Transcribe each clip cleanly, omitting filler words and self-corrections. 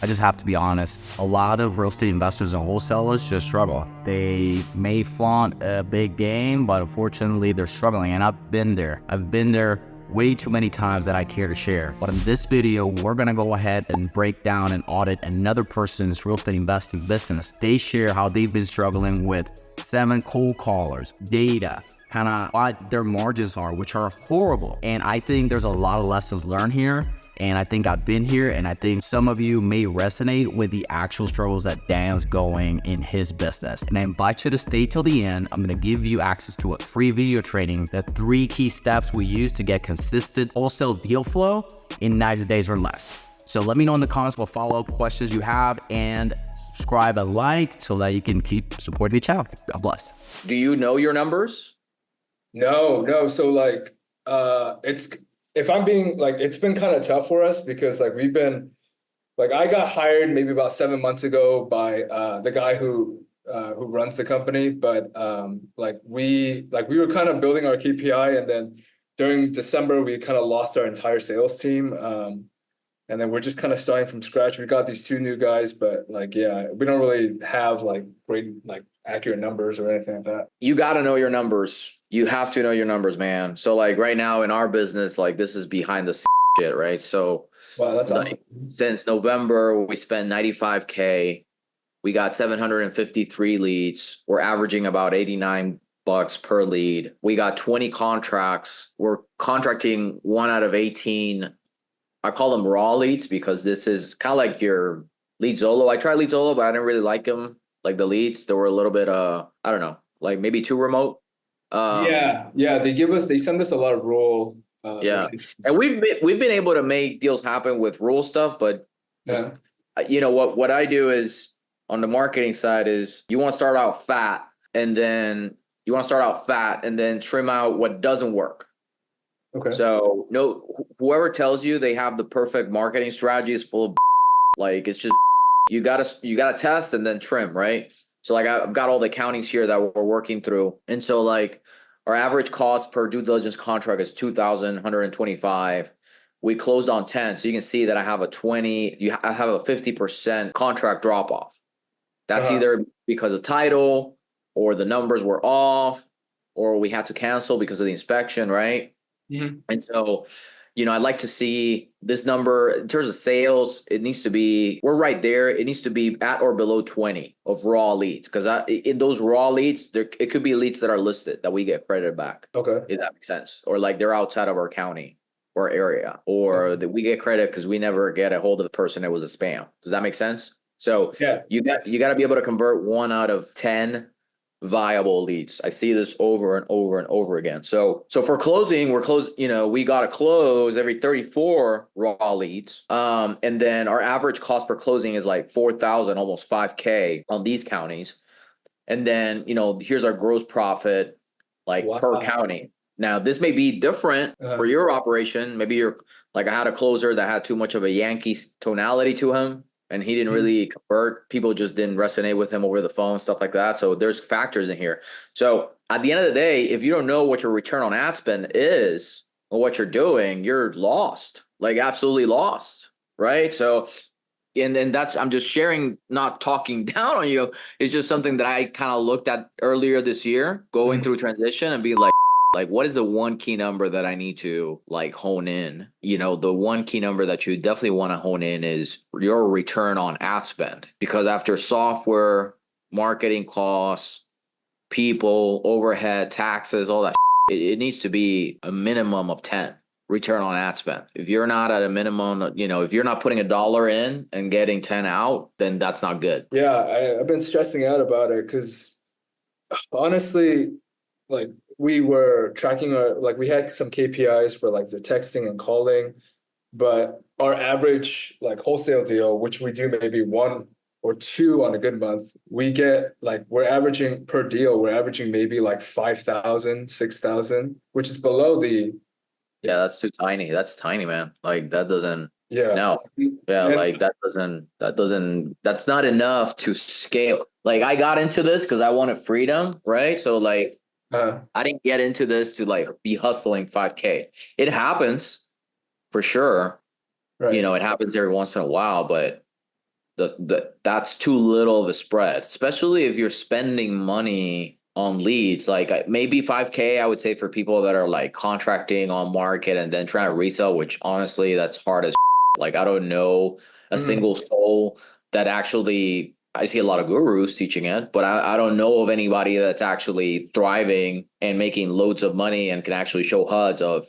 I just have to be honest. A lot of real estate investors and wholesalers just struggle. They may flaunt a big game, but unfortunately they're struggling. And I've been there. I've been there way too many times that I care to share. But in this video, we're gonna go ahead and break down and audit another person's real estate investing business. They share how they've been struggling with 7 cold callers, data, kind of what their margins are, which are horrible. And I think there's a lot of lessons learned here. And I think I've been here, and I think some of you may resonate with the actual struggles that Dan's going in his business. And I invite you to stay till the end. I'm gonna give you access to a free video training, the 3 key steps we use to get consistent wholesale deal flow in 90 days or less. So let me know in the comments what follow-up questions you have, and subscribe and like so that you can keep supporting the channel. God bless. Do you know your numbers? No. So if I'm being it's been kind of tough for us because we've been I got hired maybe about 7 months ago by the guy who runs the company, but we were kind of building our KPI, and then during December we kind of lost our entire sales team, and then we're just kind of starting from scratch. We got these 2 new guys, but we don't really have great accurate numbers or anything like that. You got to know your numbers. You have to know your numbers, man. So right now in our business, this is behind the shit, right? So wow, that's awesome. Since November, we spent $95K. We got 753 leads. We're averaging about $89 per lead. We got 20 contracts. We're contracting 1 out of 18. I call them raw leads because this is kind of like your lead Zolo. I tried lead Zolo, but I didn't really like them. The leads, they were a little bit, I don't know, maybe too remote. They send us a lot of rural locations. And we've been able to make deals happen with rural stuff, but what I do is on the marketing side is you want to start out fat and then trim out what doesn't work. Okay. So whoever tells you they have the perfect marketing strategy is full of it's just you gotta test and then trim, right? So I've got all the counties here that we're working through, and so our average cost per due diligence contract is $2,125. We closed on 10, so you can see that I have a 50% contract drop off. That's either because of title, or the numbers were off, or we had to cancel because of the inspection, right? Mm-hmm. And so, I'd like to see this number in terms of sales. It needs to be, we're right there. It needs to be at or below 20 of raw leads. Because in those raw leads, it could be leads that are listed that we get credited back. Okay. If that makes sense. Or they're outside of our county or area, or that we get credit because we never get a hold of the person that was a spam. Does that make sense? So yeah, you got to be able to convert 1 out of 10 viable leads. I see this over and over and over again. So for closing, we got to close every 34 raw leads. And then our average cost per closing is $4,000, almost $5K on these counties. And then, here's our gross profit, wow, per county. Now, this may be different for your operation. Maybe you're I had a closer that had too much of a Yankee tonality to him, and he didn't really convert. People just didn't resonate with him over the phone, stuff like that. So there's factors in here. So at the end of the day, if you don't know what your return on ad spend is or what you're doing, you're lost, absolutely lost, right? So, and then I'm just sharing, not talking down on you. It's just something that I kind of looked at earlier this year, going through transition and be what is the one key number that I need to hone in? The one key number that you definitely want to hone in is your return on ad spend, because after software, marketing costs, people, overhead, taxes, all that, it needs to be a minimum of 10 return on ad spend. If you're not at a minimum, if you're not putting $1 in and getting 10 out, then that's not good. Yeah, I've been stressing out about it because honestly, we were tracking we had some KPIs for the texting and calling, but our average wholesale deal, which we do maybe 1 or 2 on a good month, we get we're averaging per deal, we're averaging maybe 5,000, 6,000, which is below the. Yeah, that's too tiny. That's tiny, man. That doesn't. Yeah. No. Yeah, that's not enough to scale. I got into this because I wanted freedom, right? So I didn't get into this to be hustling 5K. It happens for sure. Right. It happens every once in a while, but that's too little of a spread, especially if you're spending money on leads. Like maybe 5K, I would say for people that are like contracting on market and then trying to resell, which honestly, that's hard as like, I don't know a single soul that actually, I see a lot of gurus teaching it, but I don't know of anybody that's actually thriving and making loads of money and can actually show HUDs of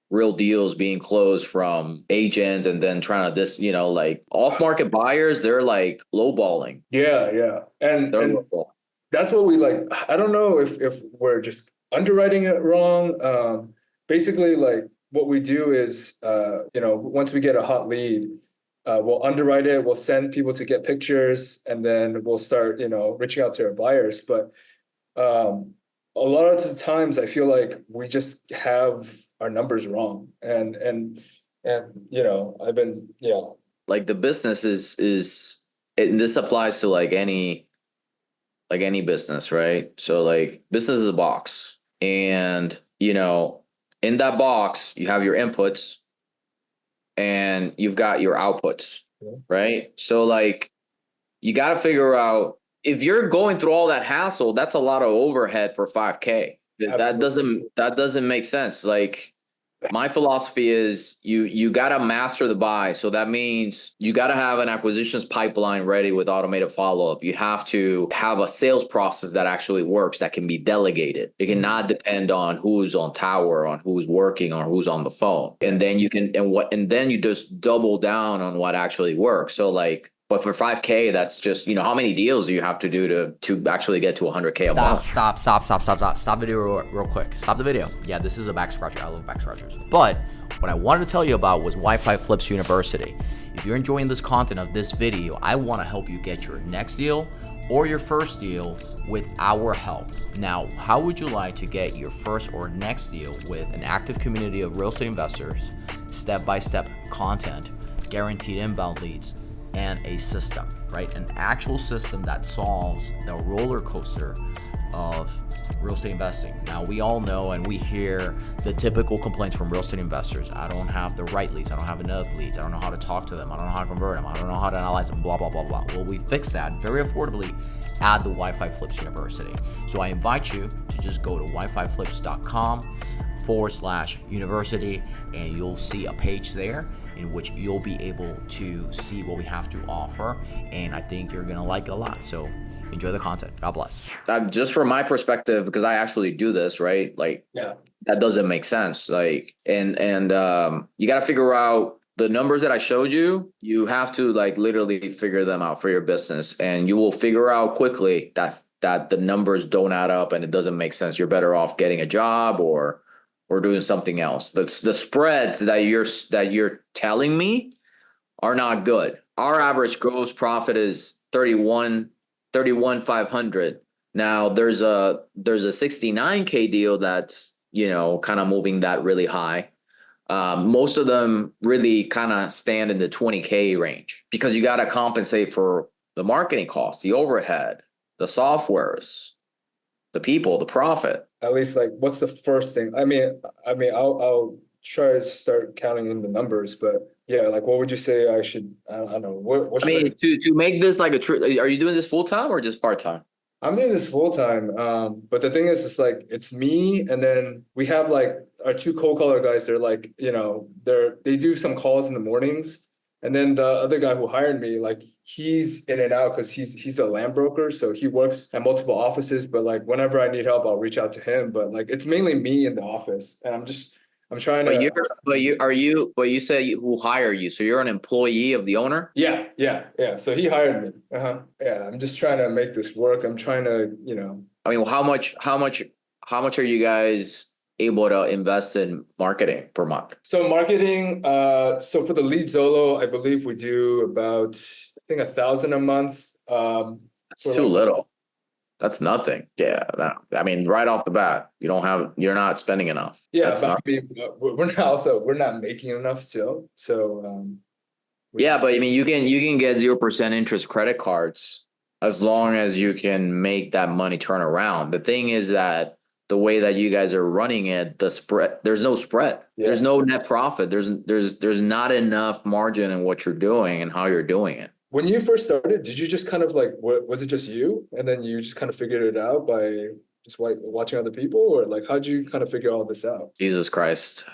real deals being closed from agents and then trying to like off market buyers, they're like lowballing. Yeah. And Lowballing. that's what we like. I don't know if we're just underwriting it wrong. Basically, like what we do is, once we get a hot lead, we'll underwrite it. We'll send people to get pictures, and then we'll start, reaching out to our buyers. But a lot of the times, I feel like we just have our numbers wrong, and I've been Like the business and this applies to like any business, right? So like business is a box, and in that box you have your inputs and you've got your outputs, right? So like you got to figure out if you're going through all that hassle, that's a lot of overhead for 5K. That doesn't make sense. Like my philosophy is you got to master the buy. So that means you got to have an acquisitions pipeline ready with automated follow-up. You have to have a sales process that actually works, that can be delegated. It cannot depend on who's on tower, on who's working, or who's on the phone. And then then you just double down on what actually works. So like, but for 5K, that's just, how many deals do you have to do to actually get to 100K a month? Stop the video real quick. Stop the video. Yeah, this is a back scratcher. I love back scratchers. But what I wanted to tell you about was WiFiFlips University. If you're enjoying this content of this video, I want to help you get your next deal or your first deal with our help. Now, how would you like to get your first or next deal with an active community of real estate investors, step-by-step content, guaranteed inbound leads, and a system, right? An actual system that solves the roller coaster of real estate investing. Now, we all know and we hear the typical complaints from real estate investors. I don't have the right leads. I don't have enough leads. I don't know how to talk to them. I don't know how to convert them. I don't know how to analyze them, blah, blah, blah, blah. Well, we fix that very affordably at the WiFiFlips University. So I invite you to just go to WiFiFlips.com/university, and you'll see a page there in which you'll be able to see what we have to offer. And I think you're gonna like it a lot. So enjoy the content. God bless. Just from my perspective, because I actually do this, right? Like, that doesn't make sense. Like, and you got to figure out the numbers that I showed you. You have to like literally figure them out for your business, and you will figure out quickly that the numbers don't add up and it doesn't make sense. You're better off getting a job or doing something else. That's the spreads that you're telling me are not good. Our average gross profit is 31,500. Now there's a 69K deal that's kind of moving that really high. Most of them really kind of stand in the 20K range because you got to compensate for the marketing costs, the overhead, the softwares, the people, the profit. At least like, what's the first thing? I mean, I'll try to start counting in the numbers, but yeah, like, what would you say I should? I don't know. What I mean, to make this like are you doing this full time or just part time? I'm doing this full time. But the thing is, it's like it's me, and then we have like our two cold caller guys. They're like, they do some calls in the mornings, and then the other guy who hired me, like he's in and out because he's a land broker, so he works at multiple offices. But like whenever I need help, I'll reach out to him. But like it's mainly me in the office, and I'm trying to. But you said who hire you? So you're an employee of the owner? Yeah. So he hired me. Yeah, I'm just trying to make this work. I'm trying to, I mean, how much are you guys able to invest in marketing per month? So marketing, so for the lead Zolo, I believe we do about, I think 1,000 a month. That's too little. That's nothing. Yeah. I mean, right off the bat, you're not spending enough. Yeah, but I mean, we're not making enough still. So, but I mean, you can get 0% interest credit cards as long as you can make that money turn around. The thing is that the way that you guys are running it, there's no spread. Yeah. There's no net profit. There's not enough margin in what you're doing and how you're doing it. When you first started, did you just kind of like, was it just you? And then you just kind of figured it out by just like watching other people, or like, how'd you kind of figure all this out? Jesus Christ.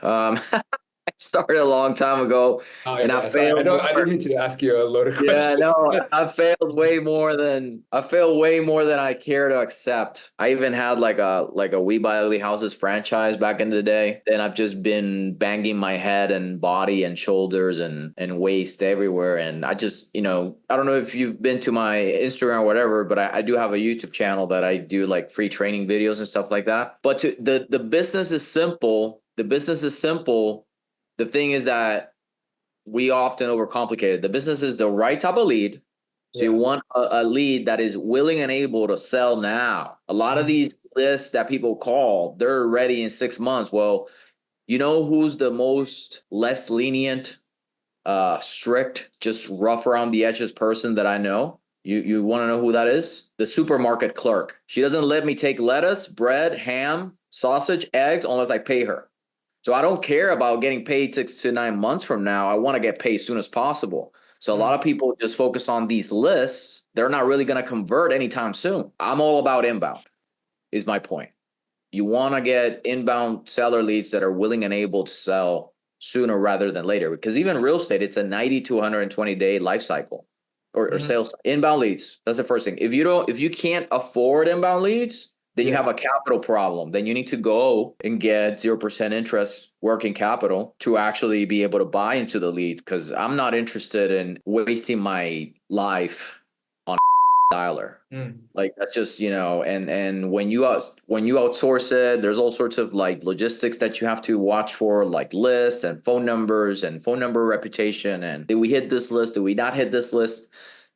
I started a long time ago Oh and I yeah, sorry. I failed know I didn't more. mean to ask you a loaded Yeah, question. no, I failed way more than I care to accept. I even had like a We Buy Ugly Houses franchise back in the day. Then I've just been banging my head and body and shoulders and waist everywhere. And I just, I don't know if you've been to my Instagram or whatever, but I do have a YouTube channel that I do like free training videos and stuff like that. But the business is simple. The business is simple. The thing is that we often overcomplicate it. The business is the right type of lead. So you Yeah. want a lead that is willing and able to sell now. A lot of these lists that people call, they're ready in 6 months. Well, you know who's the most less lenient, strict, just rough around the edges person that I know? You want to know who that is? The supermarket clerk. She doesn't let me take lettuce, bread, ham, sausage, eggs unless I pay her. So I don't care about getting paid 6 to 9 months from now. I want to get paid as soon as possible. So a lot of people just focus on these lists. They're not really going to convert anytime soon. I'm all about inbound, is my point. You want to get inbound seller leads that are willing and able to sell sooner rather than later. Because even real estate, it's a 90 to 120 day life cycle or sales. Inbound leads. That's the first thing. If you can't afford inbound leads, then you have a capital problem. Then you need to go and get 0% interest working capital to actually be able to buy into the leads. Because I'm not interested in wasting my life on a dialer. Like that's just, and when you outsource it, there's all sorts of like logistics that you have to watch for, like lists and phone numbers and phone number reputation. And did we hit this list? Did we not hit this list?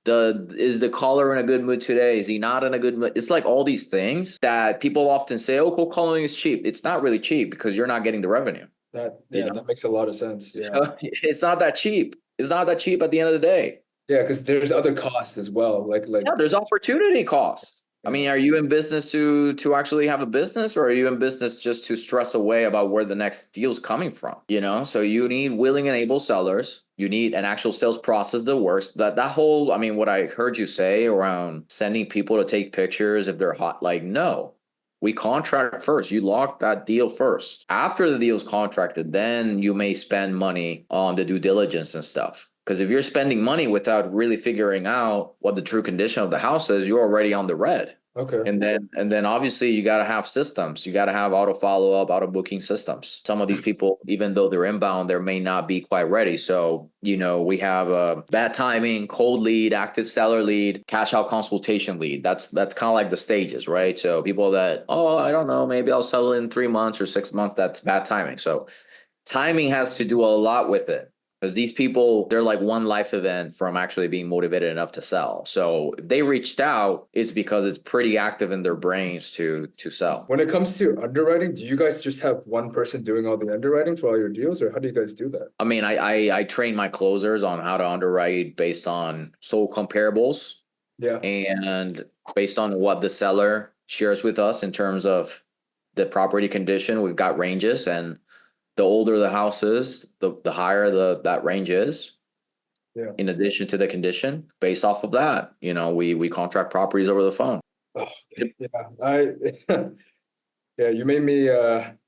Is the caller in a good mood today? Is he not in a good mood? It's like all these things that people often say, oh, cold calling is cheap. It's not really cheap because you're not getting the revenue. That makes a lot of sense. Yeah. It's not that cheap. It's not that cheap at the end of the day. Yeah, because there's other costs as well. Yeah, there's opportunity costs. I mean, are you in business to actually have a business, or are you in business just to stress away about where the next deal's coming from? So you need willing and able sellers. You need an actual sales process that works. That whole, I mean, what I heard you say around sending people to take pictures if they're hot, like, no. We contract first. You lock that deal first. After the deal's contracted, then you may spend money on the due diligence and stuff. Because if you're spending money without really figuring out what the true condition of the house is, you're already on the red. Okay. And then obviously you got to have systems. You got to have auto follow up, auto booking systems. Some of these people, even though they're inbound, they may not be quite ready. So, we have a bad timing, cold lead, active seller lead, cash out consultation lead. That's kind of like the stages, right? So people that, oh, I don't know, maybe I'll sell in 3 months or 6 months. That's bad timing. So timing has to do a lot with it. Because these people, they're like one life event from actually being motivated enough to sell. So if they reached out, it's because it's pretty active in their brains to sell. When it comes to underwriting, do you guys just have one person doing all the underwriting for all your deals, or how do you guys do that? I mean, I train my closers on how to underwrite based on sold comparables. Yeah. And based on what the seller shares with us in terms of the property condition, we've got ranges, and the older the house is, the higher that range is. Yeah. In addition to the condition, based off of that, we contract properties over the phone. Oh, yeah, you made me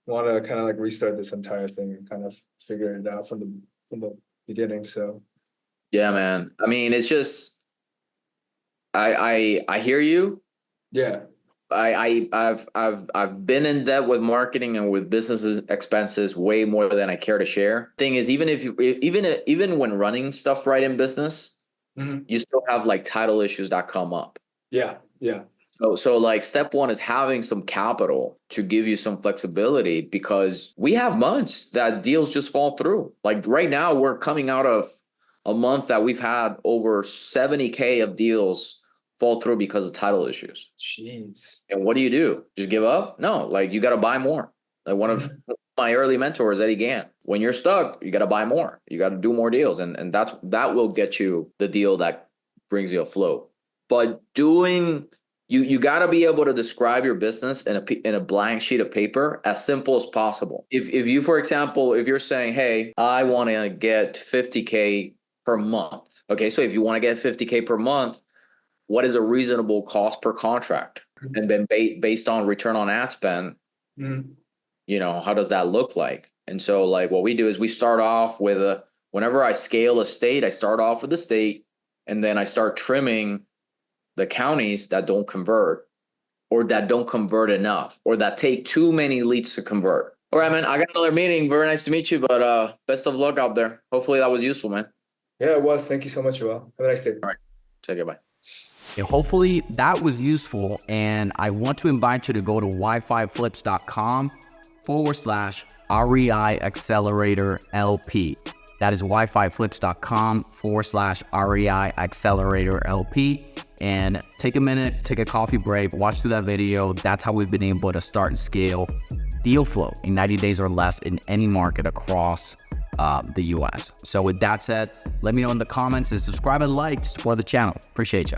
want to kind of like restart this entire thing and kind of figure it out from the beginning. So Yeah, man. I mean, it's just I hear you. yeah. I've been in debt with marketing and with business expenses way more than I care to share. Thing is, even when running stuff right in business, you still have like title issues that come up. Yeah. Yeah. So like step one is having some capital to give you some flexibility, because we have months that deals just fall through. Like right now, we're coming out of a month that we've had over 70K of deals fall through because of title issues. Jeez. And what do? Just give up? No, like you got to buy more. Like one of my early mentors, Eddie Gann, when you're stuck, you got to buy more. You got to do more deals. And that will get you the deal that brings you afloat. But you got to be able to describe your business in a blank sheet of paper as simple as possible. If you, for example, if you're saying, hey, I want to get 50K per month, Okay, so if you want to get 50K per month, what is a reasonable cost per contract? And then based on return on ad spend, how does that look like? And so like what we do is we start off with whenever I scale a state, I start off with the state, and then I start trimming the counties that don't convert, or that don't convert enough, or that take too many leads to convert. All right, man, I got another meeting. Very nice to meet you, but best of luck out there. Hopefully that was useful, man. Yeah, it was. Thank you so much, Joel. Have a nice day. All right, take care, bye. And hopefully that was useful. And I want to invite you to go to WiFiFlips.com/REI Accelerator LP. That is WiFiFlips.com/REI Accelerator LP. And take a minute, take a coffee break, watch through that video. That's how we've been able to start and scale deal flow in 90 days or less in any market across the US. So with that said, let me know in the comments and subscribe and like to support the channel. Appreciate you.